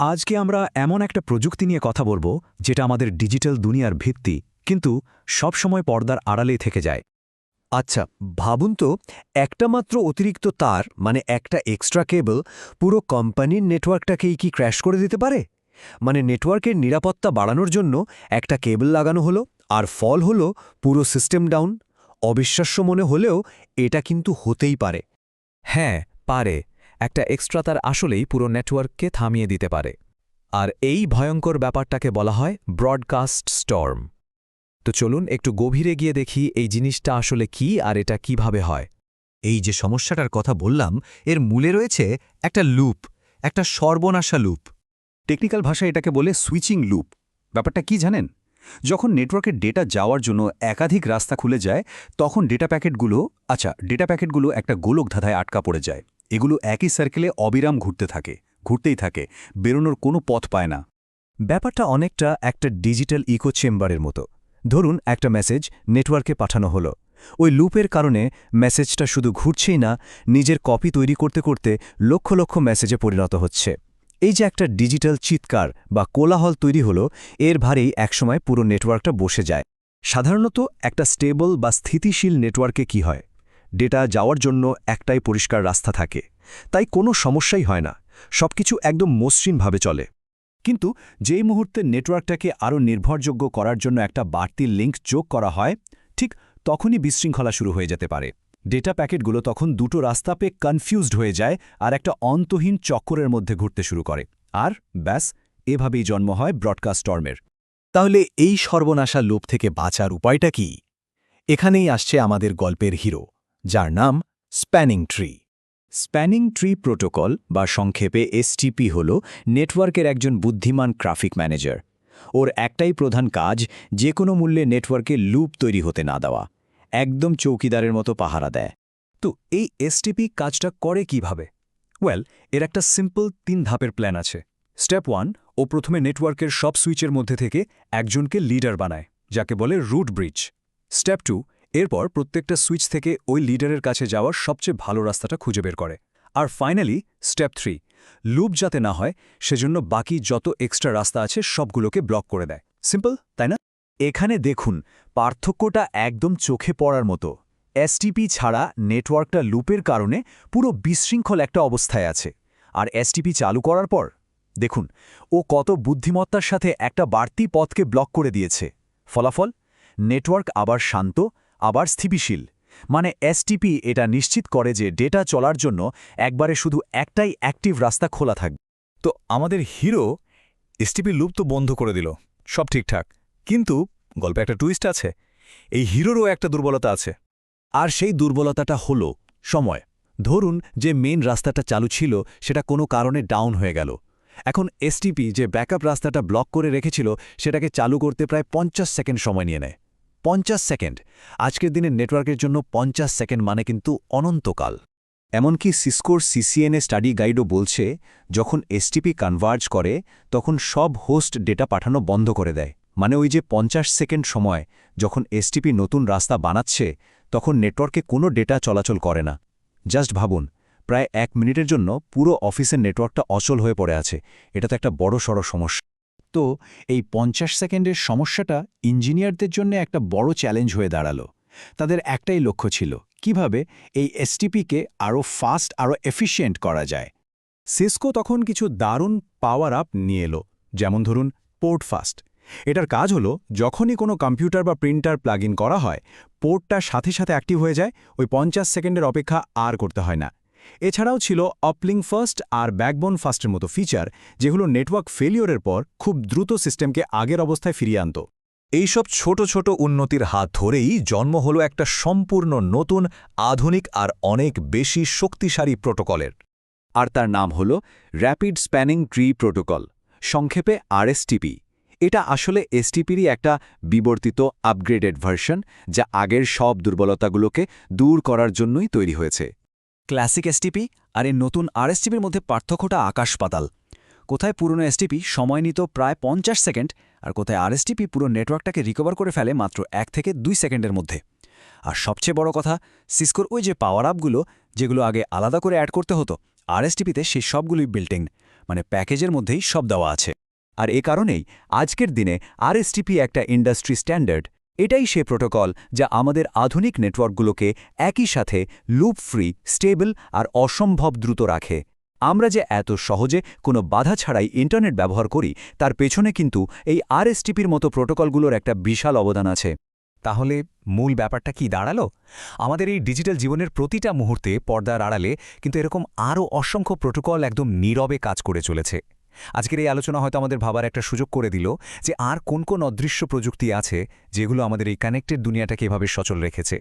আজকে আমরা এমন একটা প্রযুক্তি নিয়ে কথা বলবো যেটা আমাদের ডিজিটাল দুনিয়ার ভিত্তি, কিন্তু সবসময় পর্দার আড়ালেই থেকে যায়। আচ্ছা, ভাবুন তো, একটা মাত্র অতিরিক্ত তার মানে একটা এক্সট্রা কেবল পুরো কোম্পানির নেটওয়ার্কটাকেই কি ক্র্যাশ করে দিতে পারে? মানে নেটওয়ার্কের নিরাপত্তা বাড়ানোর জন্য একটা কেবল লাগানো হলো, আর ফল হলো পুরো সিস্টেম ডাউন। অবিশ্বাস্য মনে হলেও এটা কিন্তু হতেই পারে। হ্যাঁ, পারে। একটা এক্সট্রা তার আসলেই পুরো নেটওয়ার্ককে থামিয়ে দিতে পারে। আর এই ভয়ঙ্কর ব্যাপারটাকে বলা হয় ব্রডকাস্ট স্টর্ম। তো চলুন একটু গভীরে গিয়ে দেখি এই জিনিসটা আসলে কি আর এটা কিভাবে হয়। এই যে সমস্যাটার কথা বললাম, এর মূলে রয়েছে একটা লুপ, একটা সর্বনাশা লুপ। টেকনিক্যাল ভাষায় এটাকে বলে সুইচিং লুপ। ব্যাপারটা কি জানেন? যখন নেটওয়ার্কের ডেটা যাওয়ার জন্য একাধিক রাস্তা খুলে যায়, তখন ডেটা প্যাকেটগুলো একটা গোলক ধাঁধায় আটকা পড়ে যায়। এগুলো একই সার্কেলে অবিরাম ঘুরতেই থাকে, বেরোনোর কোনো পথ পায় না। ব্যাপারটা অনেকটা একটা ডিজিটাল ইকো চেম্বারের মতো। ধরুন একটা মেসেজ নেটওয়ার্কে পাঠানো হলো। ওই লুপের কারণে মেসেজটা শুধু ঘুরছেই না, নিজের কপি তৈরি করতে করতে লক্ষ লক্ষ মেসেজে পরিণত হচ্ছে। এই যে একটা ডিজিটাল চিৎকার বা কোলাহল তৈরি হলো, এর ভারেই একসময় পুরো নেটওয়ার্কটা বসে যায়। সাধারণত একটা স্টেবল বা স্থিতিশীল নেটওয়ার্কে কি হয়? ডেটা যাওয়ার জন্য একটাই পরিষ্কার রাস্তা থাকে, তাই কোনো সমস্যাই হয় না, সবকিছু একদম মসৃণভাবে চলে। কিন্তু যেই মুহূর্তে নেটওয়ার্কটাকে আরও নির্ভরযোগ্য করার জন্য একটা বাড়তি লিঙ্ক যোগ করা হয়, ঠিক তখনই বিশৃঙ্খলা শুরু হয়ে যেতে পারে। ডেটা প্যাকেটগুলো তখন দুটো রাস্তা পেয়ে কনফিউজড হয়ে যায় আর একটা অন্তহীন চক্করের মধ্যে ঘুরতে শুরু করে। আর ব্যাস, এভাবেই জন্ম হয় ব্রডকাস্ট স্টর্মের। তাহলে এই সর্বনাশা লুপ থেকে বাঁচার উপায়টা কি? এখানেই আসছে আমাদের গল্পের হিরো, যার নাম spanning tree. Spanning tree protocol বা সংক্ষেপে এসটিপি হল নেটওয়ার্কের একজন বুদ্ধিমান ট্রাফিক ম্যানেজার। ওর একটাই প্রধান কাজ, যে কোনো মূল্যে নেটওয়ার্কে লুপ তৈরি হতে না দেওয়া। একদম চৌকিদারের মতো পাহারা দেয়। তো এই এসটিপি কাজটা করে কিভাবে? এর একটা সিম্পল 3 ধাপের প্ল্যান আছে। স্টেপ 1, ও প্রথমে নেটওয়ার্কের সব সুইচের মধ্যে থেকে একজনকে লিডার বানায়, যাকে বলে রুট ব্রিজ। স্টেপ 2, এরপর প্রত্যেকটা সুইচ থেকে ওই লিডারের কাছে যাওয়ার সবচেয়ে ভালো রাস্তাটা খুঁজে বের করে। আর ফাইনালি স্টেপ 3, লুপ যাতে না হয় সেজন্য বাকি যত এক্সট্রা রাস্তা আছে সবগুলোকে ব্লক করে দেয়। সিম্পল, তাই না? এখানে দেখুন, পার্থক্যটা একদম চোখে পড়ার মতো। এসটিপি ছাড়া নেটওয়ার্কটা লুপের কারণে পুরো বিশৃঙ্খল একটা অবস্থায় আছে, আর এসটিপি চালু করার পর দেখুন ও কত বুদ্ধিমত্তার সাথে একটা বাড়তি পথকে ব্লক করে দিয়েছে। ফলাফল, নেটওয়ার্ক আবার শান্ত, আবার স্থিতিশীল। মানে এসটিপি এটা নিশ্চিত করে যে ডেটা চলার জন্য একবারে শুধু একটাই অ্যাক্টিভ রাস্তা খোলা থাকবে। তো আমাদের হিরো এসটিপি লুপ তো বন্ধ করে দিল, সব ঠিকঠাক। কিন্তু গল্পে একটা টুইস্ট আছে। এই হিরোরও একটা দুর্বলতা আছে। আর সেই দুর্বলতাটা হলো সময়। ধরুন যে মেইন রাস্তাটা চালু ছিল সেটা কোনো কারণে ডাউন হয়ে গেল। এখন এসটিপি যে ব্যাকআপ রাস্তাটা ব্লক করে রেখেছিল সেটাকে চালু করতে প্রায় 50 সেকেন্ড সময় নিয়ে নেয়। 50 সেকেন্ড! আজকের দিনের নেটওয়ার্কের জন্য 50 সেকেন্ড মানে কিন্তু অনন্তকাল। এমনকি সিসকোর সিসিএনএ স্টাডি গাইডও বলছে, যখন এসটিপি কনভার্জ করে তখন সব হোস্ট ডেটা পাঠানো বন্ধ করে দেয়। মানে ওই যে 50 সেকেন্ড সময়, যখন এসটিপি নতুন রাস্তা বানাচ্ছে তখন নেটওয়ার্কে কোনো ডেটা চলাচল করে না। জাস্ট ভাবুন, প্রায় 1 মিনিটের জন্য পুরো অফিসের নেটওয়ার্কটা অচল হয়ে পড়ে আছে। এটা তো একটা বড়সড় সমস্যা। তো এই 50 সেকেন্ডের সমস্যাটা ইঞ্জিনিয়ারদের জন্য একটা বড় চ্যালেঞ্জ হয়ে দাঁড়ালো। তাদের একটাই লক্ষ্য ছিল, কিভাবে এই এসটিপিকে আরও ফাস্ট, আরও এফিশিয়েন্ট করা যায়। সিসকো তখন কিছু দারুণ পাওয়ার আপ নিয়ে এলো, যেমন ধরুন পোর্ট ফাস্ট। এটার কাজ হলো, যখনই কোনো কম্পিউটার বা প্রিন্টার প্লাগ ইন করা হয়, পোর্টটা সাথে সাথে অ্যাক্টিভ হয়ে যায়, ওই 50 সেকেন্ডের অপেক্ষা আর করতে হয় না। এছাড়াও ছিল অপলিং ফার্স্ট আর ব্যাকবোন ফাস্টের মতো ফিচার, যেগুলো নেটওয়ার্ক ফেলিওরের পর খুব দ্রুত সিস্টেমকে আগের অবস্থায় ফিরিয়ে আনত। এইসব ছোট ছোট উন্নতির হাত ধরেই জন্ম হলো একটা সম্পূর্ণ নতুন, আধুনিক আর অনেক বেশি শক্তিশালী প্রোটোকলের। আর তার নাম হল র্যাপিড স্প্যানিং ট্রি প্রোটোকল, সংক্ষেপে আরএসটিপি। এটা আসলে এসটিপিরই একটা বিবর্তিত আপগ্রেডেড ভার্সন, যা আগের সব দুর্বলতাগুলোকে দূর করার জন্যই তৈরি হয়েছে। ক্লাসিক এসটিপি আর এই নতুন আরএসটিপির মধ্যে পার্থক্যটা আকাশ-পাতাল। কোথায় পুরনো এসটিপি সময় নিত প্রায় 50 সেকেন্ড, আর কোথায় আরএসটিপি পুরো নেটওয়ার্কটাকে রিকভার করে ফেলে মাত্র 1 থেকে 2 সেকেন্ডের মধ্যে। আর সবচেয়ে বড় কথা, সিসকোর ওই যে পাওয়ার আপগুলো, যেগুলো আগে আলাদা করে অ্যাড করতে হতো, আরএসটিপিতে সেই সবগুলোই বিল্ট ইন। মানে প্যাকেজের মধ্যেই সব দেওয়া আছে। আর এ কারণেই আজকের দিনে আরএসটিপি একটা ইন্ডাস্ট্রি স্ট্যান্ডার্ড। এটাই সে প্রোটোকল যা আমাদের আধুনিক নেটওয়ার্কগুলোকে একই সাথে লুপ ফ্রি, স্টেবল আর অসম্ভব দ্রুত রাখে। আমরা যে এত সহজে কোনো বাধা ছাড়াই ইন্টারনেট ব্যবহার করি তার পেছনে কিন্তু এই আরএসটিপির মতো প্রোটোকলগুলোর একটা বিশাল অবদান আছে। তাহলে মূল ব্যাপারটা কি দাঁড়ালো? আমাদের এই ডিজিটাল জীবনের প্রতিটা মুহূর্তে পর্দার আড়ালে কিন্তু এরকম আরও অসংখ্য প্রোটোকল একদম নীরবে কাজ করে চলেছে। আজকের এই আলোচনা হয়তো আমাদের ভাবার একটা সুযোগ করে দিল যে আর কোন কোন অদৃশ্য প্রযুক্তি আছে যেগুলো আমাদের এই কানেক্টেড দুনিয়াটাকে এভাবে সচল রেখেছে।